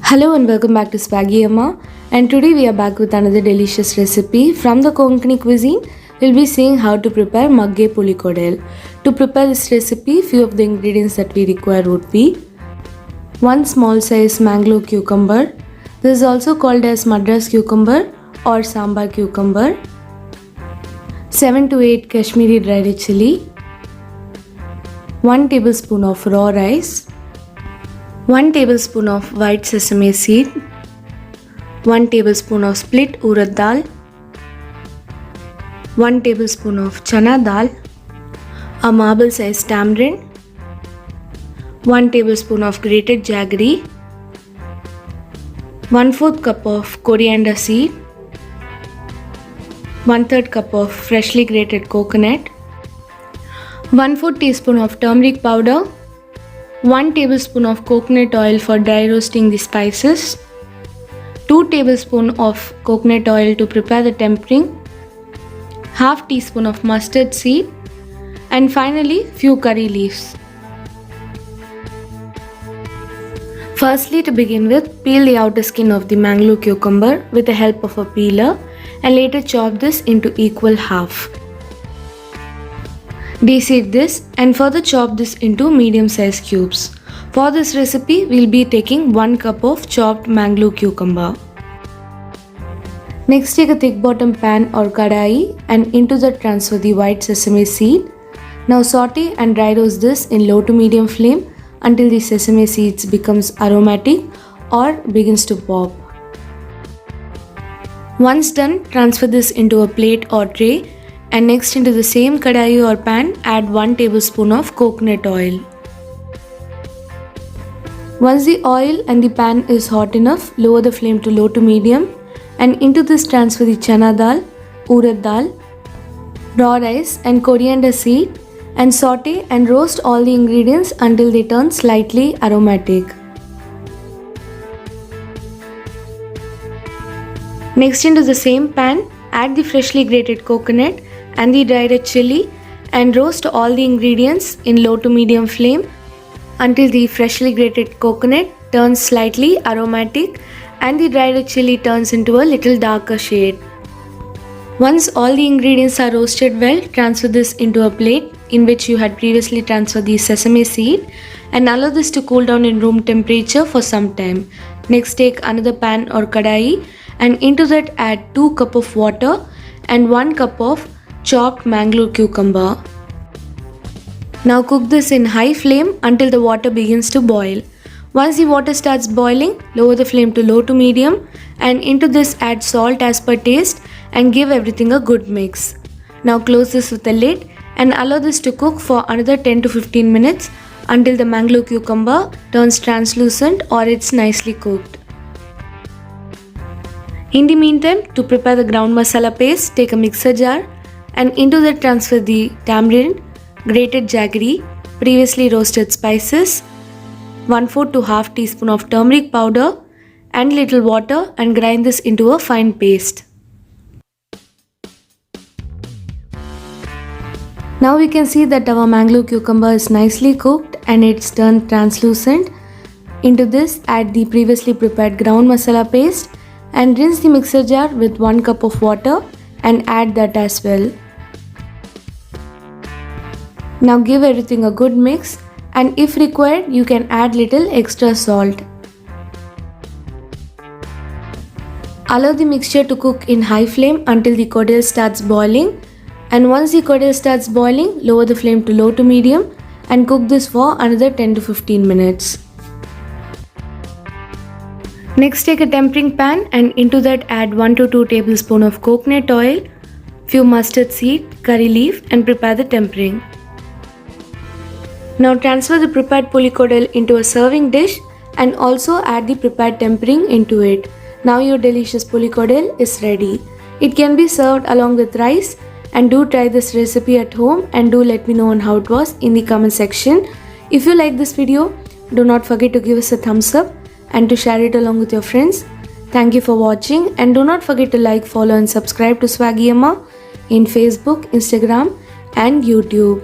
Hello and welcome back to Swaggy Amma, and today we are back with another delicious recipe from the Konkani cuisine. We'll be seeing how to prepare magge pulikodel. To prepare this recipe, few of the ingredients that we require would be 1 small size mango cucumber. This is also called as Madras cucumber or sambar cucumber. 7 to 8 Kashmiri dry red chili. 1 tablespoon of raw rice. 1 tablespoon of white sesame seed, 1 tablespoon of split urad dal, 1 tablespoon of chana dal, a marble size tamarind, 1 tablespoon of grated jaggery, 1/4 cup of coriander seed, 1/3 cup of freshly grated coconut, 1/4 teaspoon of turmeric powder, 1 tablespoon of coconut oil for dry roasting the spices, 2 tablespoons of coconut oil to prepare the tempering, half teaspoon of mustard seed, and finally few curry leaves. Firstly, to begin with, peel the outer skin of the mango cucumber with the help of a peeler and later chop this into equal half. Deseed this and further chop this into medium-sized cubes. For this recipe, we'll be taking 1 cup of chopped mango cucumber. Next, take a thick bottom pan or kadai and into that transfer the white sesame seed. Now saute and dry roast this in low to medium flame until the sesame seeds becomes aromatic or begins to pop. Once done, transfer this into a plate or tray. And next, into the same kadai or pan, add 1 tablespoon of coconut oil. Once the oil and the pan is hot enough, lower the flame to low to medium and into this transfer the chana dal, urad dal, raw rice and coriander seed and saute and roast all the ingredients until they turn slightly aromatic. Next, into the same pan, add the freshly grated coconut and the dry red chili and roast all the ingredients in low to medium flame until the freshly grated coconut turns slightly aromatic and the dry red chili turns into a little darker shade. Once all the ingredients are roasted well, transfer this into a plate in which you had previously transferred the sesame seed and allow this to cool down in room temperature for some time. Next, take another pan or kadai and into that add 2 cup of water and 1 cup of chopped mango cucumber. Now cook this in high flame until the water begins to boil. Once the water starts boiling, lower the flame to low to medium and into this add salt as per taste and give everything a good mix. Now close this with a lid and allow this to cook for another 10 to 15 minutes until the mango cucumber turns translucent or it's nicely cooked. In the meantime, to prepare the ground masala paste, take a mixer jar and into that transfer the tamarind, grated jaggery, previously roasted spices, 1/4 to half teaspoon of turmeric powder and little water and grind this into a fine paste. Now we can see that our mango cucumber is nicely cooked and it's turned translucent. Into this, add the previously prepared ground masala paste and rinse the mixer jar with 1 cup of water and add that as well. Now give everything a good mix and if required you can add little extra salt. Allow the mixture to cook in high flame until the kodel starts boiling and once the kodel starts boiling, lower the flame to low to medium and cook this for another 10 to 15 minutes. Next, take a tempering pan and into that add 1 to 2 tablespoons of coconut oil, few mustard seed, curry leaf and prepare the tempering. Now transfer the prepared pulikodel into a serving dish and also add the prepared tempering into it. Now your delicious pulikodel is ready. It can be served along with rice and do try this recipe at home and do let me know on how it was in the comment section. If you like this video, do not forget to give us a thumbs up and to share it along with your friends. Thank you for watching and do not forget to like, follow and subscribe to Swaggy Amma in Facebook, Instagram and YouTube.